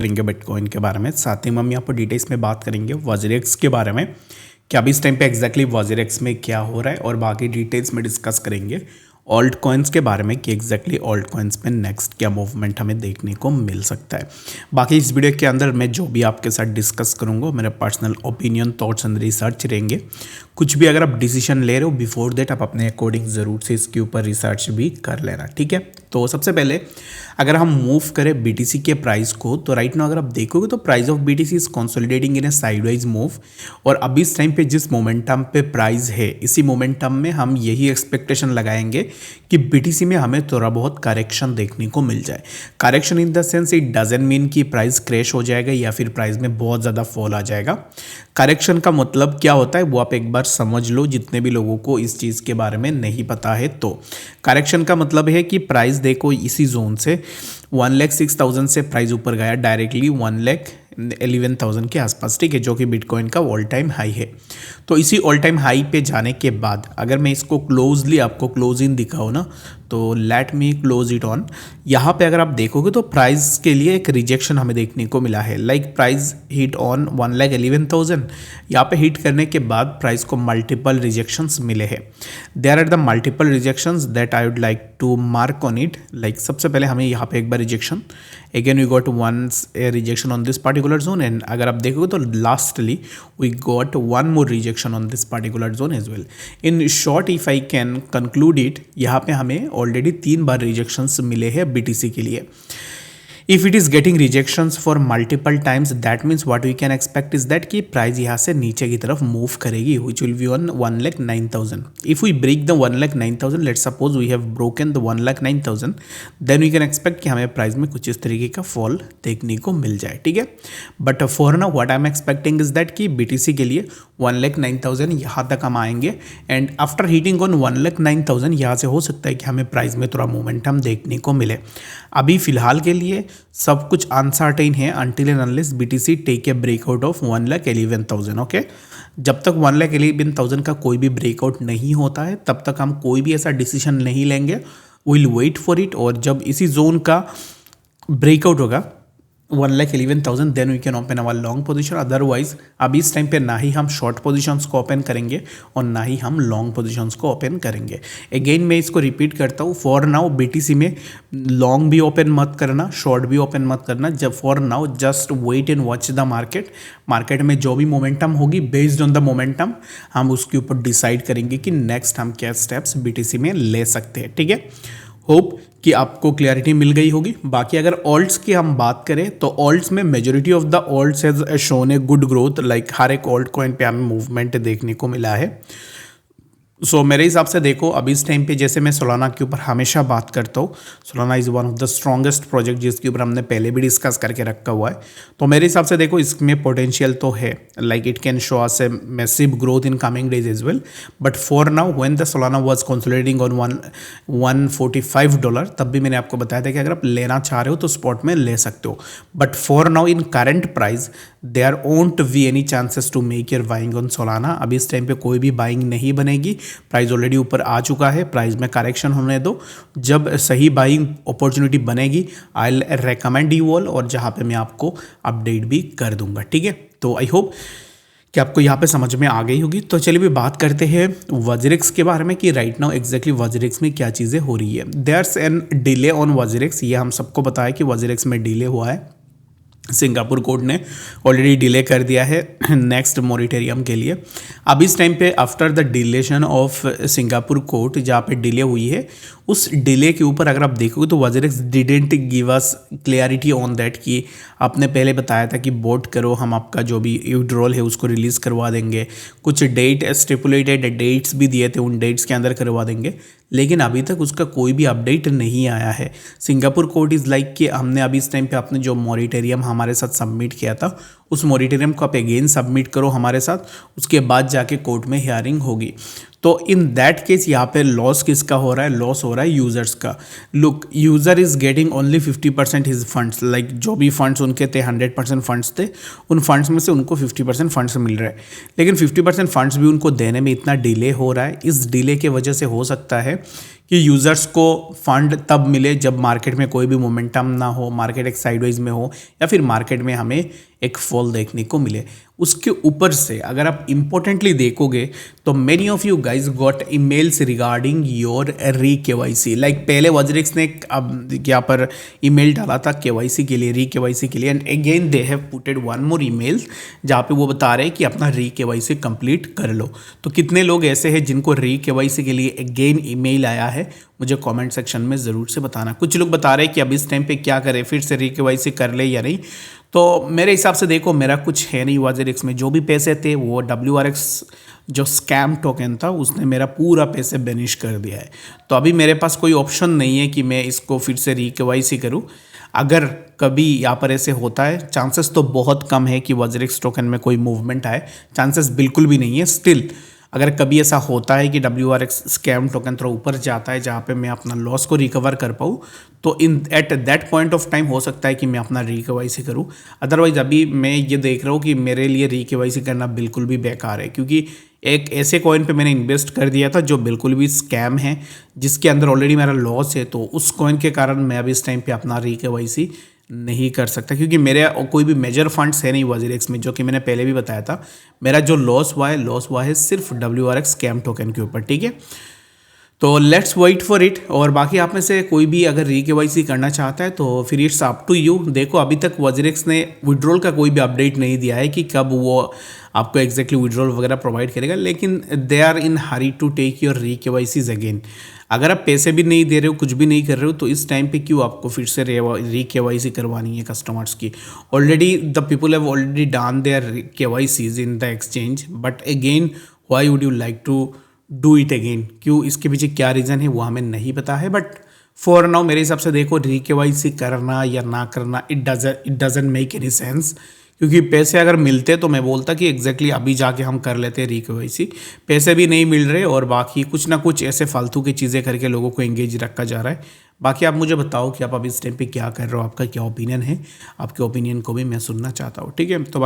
करेंगे बिटकॉइन के बारे में। साथ ही में हम यहाँ पर डिटेल्स में बात करेंगे वॉजरेक्स के बारे में कि अभी इस टाइम पे एग्जैक्टली वॉजरेक्स में क्या हो रहा है, और बाकी डिटेल्स में डिस्कस करेंगे ऑल्ट कॉइन्स के बारे में कि एग्जैक्टली ऑल्ट कॉइन्स में नेक्स्ट क्या मूवमेंट हमें देखने को मिल सकता है। बाकी इस वीडियो के अंदर मैं जो भी आपके साथ डिस्कस करूँगा मेरा personal opinion, thoughts and research रहेंगे। कुछ भी अगर आप डिसीजन ले रहे हो बिफोर दैट आप अपने अकॉर्डिंग ज़रूर से इसके ऊपर रिसर्च भी कर लेना, ठीक है। तो सबसे पहले अगर हम मूव करें बीटीसी के प्राइस को, तो राइट नाउ अगर आप देखोगे तो price of BTC is consolidating in A sideways move, और अभी इस टाइम पे जिस मोमेंटम पे प्राइस है इसी मोमेंटम में हम यही एक्सपेक्टेशन लगाएंगे कि बीटीसी में हमें थोड़ा बहुत करेक्शन देखने को मिल जाए। Correction in the sense it doesn't mean कि प्राइस क्रैश हो जाएगा या फिर प्राइस में बहुत ज़्यादा फॉल आ जाएगा। करेक्शन का मतलब क्या होता है वो आप एक बार समझ लो, जितने भी लोगों को इस चीज़ के बारे में नहीं पता है। तो करेक्शन का मतलब है कि प्राइस देखो इसी जोन से 1,06,000 से प्राइस ऊपर गया डायरेक्टली 1,11,000 के आसपास, ठीक है, जो कि बिटकॉइन का ऑल टाइम हाई है। तो इसी ऑल टाइम हाई पे जाने के बाद अगर मैं इसको क्लोजली आपको क्लोज इन दिखाऊँ ना, तो let me close it on. यहाँ पे अगर आप देखोगे तो प्राइस के लिए एक रिजेक्शन हमें देखने को मिला है, लाइक प्राइस हिट ऑन 1,11,000। यहाँ पे हिट करने के बाद प्राइस को मल्टीपल रिजेक्शंस मिले हैं। There are the multiple rejections that I would like to mark on it. Like सबसे पहले हमें यहाँ पे एक बार rejection, again we got once a rejection on this particular zone, and अगर आप देखोगे तो lastly we got one more rejection on this particular zone as well. In short if I can conclude it, यहाँ पे हमें already 3 बार rejections मिले हैं BTC के लिए। If it is getting rejections for multiple times that means what we can expect is that कि price यहाँ से नीचे की तरफ मूव करेगी, which will be on 1,09,000। If we break the 1,09,000, let's suppose we have broken the 1,09,000, then we can expect कि हमें price में कुछ इस तरीके का फॉल देखने को मिल जाए, ठीक है। But for now what I am expecting is that कि बीटीसी के लिए 1,09,000 यहाँ तक हम आएंगे, एंड आफ्टर हिटिंग ऑन 1,09,000 यहाँ से हो सकता है कि हमें प्राइस में थोड़ा मोमेंटम देखने को मिले। अभी फिलहाल के लिए सब कुछ अनसर्टेन है until and unless BTC take a breakout of 1,11,000, okay. जब तक 1,11,000 का कोई भी ब्रेकआउट नहीं होता है तब तक हम कोई भी ऐसा डिसीजन नहीं लेंगे, विल वेट फॉर इट। और जब इसी जोन का ब्रेकआउट होगा 1,11,000 then we can open our long position. Otherwise अभी इस टाइम पे ना ही हम शॉर्ट पोजीशंस को ओपन करेंगे और ना ही हम लॉन्ग पोजीशंस को ओपन करेंगे। अगेन मैं इसको रिपीट करता हूँ, फॉर नाउ बीटीसी में लॉन्ग भी ओपन मत करना, शॉर्ट भी ओपन मत करना। जब for now just wait and watch the market. Market में जो भी मोमेंटम होगी बेस्ड ऑन द मोमेंटम हम उसके ऊपर डिसाइड करेंगे कि नेक्स्ट हम क्या स्टेप्स बीटीसी में ले सकते हैं, ठीक है। होप कि आपको क्लैरिटी मिल गई होगी। बाकी अगर ऑल्ट्स की हम बात करें तो ऑल्ट्स में majority of the alts has shown a good growth, like हर एक ऑल्ट कॉइन पे हमें मूवमेंट देखने को मिला है। सो मेरे हिसाब से देखो अभी इस टाइम पे जैसे मैं सोलाना के ऊपर हमेशा बात करता हूँ, Solana is one of the strongest project जिसके ऊपर हमने पहले भी डिस्कस करके रखा हुआ है। तो मेरे हिसाब से देखो इसमें पोटेंशियल तो है, like it can show us a massive growth in coming days as well. But for now when the Solana was consolidating on $145, तब भी मैंने आपको बताया था कि अगर आप लेना चाह रहे हो तो स्पॉट में ले सकते हो। But for now in current price there won't be any chances to make your buying on Solana. अभी इस टाइम पे कोई भी बाइंग नहीं बनेगी, प्राइस ऑलरेडी ऊपर आ चुका है, प्राइस में करेक्शन होने दो। जब सही बाइंग अपॉर्चुनिटी बनेगी I will recommend you all, और जहाँ पे मैं आपको अपडेट भी कर दूंगा, ठीक है। तो आई होप कि आपको यहाँ पे समझ में आ गई होगी। तो चलिए भी बात करते हैं वॉजरेक्स के बारे में कि राइट नाउ एग्जैक्टली वॉजरेक्स में क्या चीज़ें हो रही है। देयर्स एन डिले ऑन वॉजरेक्स, ये हम सबको बताया कि वॉजरेक्स में डिले हुआ है। सिंगापुर कोर्ट ने ऑलरेडी डिले कर दिया है नेक्स्ट मॉरिटेरियम के लिए। अब इस टाइम पे after the deletion of Singapore court जहाँ पे डिले हुई है, उस डिले के ऊपर अगर आप देखोगे तो WazirX didn't give us clarity on that कि आपने पहले बताया था कि बोट करो, हम आपका जो भी विड्रॉल है उसको रिलीज़ करवा देंगे। कुछ डेट स्टिपुलेटेड डेट्स भी दिए थे, उन डेट्स के अंदर करवा देंगे, लेकिन अभी तक उसका कोई भी अपडेट नहीं आया है। सिंगापुर कोर्ट इज़ लाइक कि हमने अभी इस टाइम पे आपने जो मॉरिटेरियम हमारे साथ सबमिट किया था उस मॉरिटेरियम को आप अगेन सबमिट करो हमारे साथ, उसके बाद जाके कोर्ट में हियरिंग होगी। तो इन दैट केस यहाँ पे लॉस किसका हो रहा है? लॉस हो रहा है यूज़र्स का। Look, user is getting only 50% his funds, like जो भी फंड्स उनके थे 100% फंड्स थे, उन फंड्स में से उनको 50% फंड्स मिल रहे हैं, लेकिन 50% फंड्स भी उनको देने में इतना डिले हो रहा है। इस डिले के वजह से हो सकता है कि यूज़र्स को फंड तब मिले जब मार्केट में कोई भी मोमेंटम ना हो, मार्केट एक साइडवेज में हो, या फिर मार्केट में हमें एक फॉल देखने को मिले। उसके ऊपर से अगर आप इम्पोर्टेंटली देखोगे तो many of you guys got emails regarding your री केवाईसी। लाइक पहले वज्रेक्स ने अब यहाँ पर ईमेल डाला था केवाईसी के लिए, री केवाईसी के लिए, and again they have putted one more email जहाँ पे वो बता रहे हैं कि अपना री केवाईसी कंप्लीट कर लो। तो कितने लोग ऐसे हैं जिनको री केवाईसी के लिए अगेन ईमेल आया है, मुझे कमेंट सेक्शन में ज़रूर से बताना। कुछ लोग बता रहे हैं कि अब इस टाइम पे क्या करें, फिर से री केवाईसी कर ले या नहीं। तो मेरे हिसाब से देखो, मेरा कुछ है नहीं वज्रेक्स में, जो भी पैसे थे वो WRX जो स्कैम टोकन था उसने मेरा पूरा पैसे बेनिश कर दिया है। तो अभी मेरे पास कोई ऑप्शन नहीं है कि मैं इसको फिर से री केवाईसी करूँ। अगर कभी यहाँ पर ऐसे होता है, चांसेस तो बहुत कम है कि वज्रेक्स टोकन में कोई मूवमेंट आए, चांसेस बिल्कुल भी नहीं है। स्टिल अगर कभी ऐसा होता है कि WRX स्कैम टोकन थोड़ा ऊपर जाता है जहाँ पे मैं अपना लॉस को रिकवर कर पाऊँ, तो in at that point of time हो सकता है कि मैं अपना री केवाईसी करूँ। अदरवाइज अभी मैं ये देख रहा हूँ कि मेरे लिए री केवाईसी करना बिल्कुल भी बेकार है, क्योंकि एक ऐसे कॉइन पे मैंने इन्वेस्ट कर दिया था जो बिल्कुल भी स्कैम है, जिसके अंदर ऑलरेडी मेरा लॉस है। तो उस कॉइन के कारण मैं अभी इस टाइम पे अपना री केवाईसी नहीं कर सकता, क्योंकि मेरे कोई भी मेजर फंड्स है नहीं वज्रेक्स में, जो कि मैंने पहले भी बताया था। मेरा जो लॉस हुआ है सिर्फ WRX स्कैम टोकन के ऊपर, ठीक है। तो लेट्स वेट फॉर इट। और बाकी आप में से कोई भी अगर री केवाईसी करना चाहता है तो फिर इट्स अप टू यू। देखो अभी तक वज्रेक्स ने विड्रॉल का कोई भी अपडेट नहीं दिया है कि कब वो आपको एग्जैक्टली विड्रॉल वगैरह प्रोवाइड करेगा, लेकिन they are in hurry to take your re KYCs again. अगर आप पैसे भी नहीं दे रहे हो, कुछ भी नहीं कर रहे हो, तो इस टाइम पे क्यों आपको फिर से री केवाईसी करवानी है कस्टमर्स की। Already the people have already done their KYCs in the exchange, but again why would you like to do it again. क्यों, इसके पीछे क्या रीज़न है वो हमें नहीं पता है, बट फॉर नाउ मेरे हिसाब से देखो, री केवाईसी करना या ना करना it doesn't make any sense. क्योंकि पैसे अगर मिलते तो मैं बोलता कि एग्जैक्टली अभी जाके हम कर लेते हैं री केवाईसी। पैसे भी नहीं मिल रहे और बाकी कुछ ना कुछ ऐसे फालतू की चीज़ें करके लोगों को एंगेज रखा जा रहा है। बाकी आप मुझे बताओ कि आप अभी इस टाइम पे क्या कर रहे हो, आपका क्या ओपिनियन है। आपके ओपिनियन को भी मैं सुनना चाहता हूँ, ठीक है। तो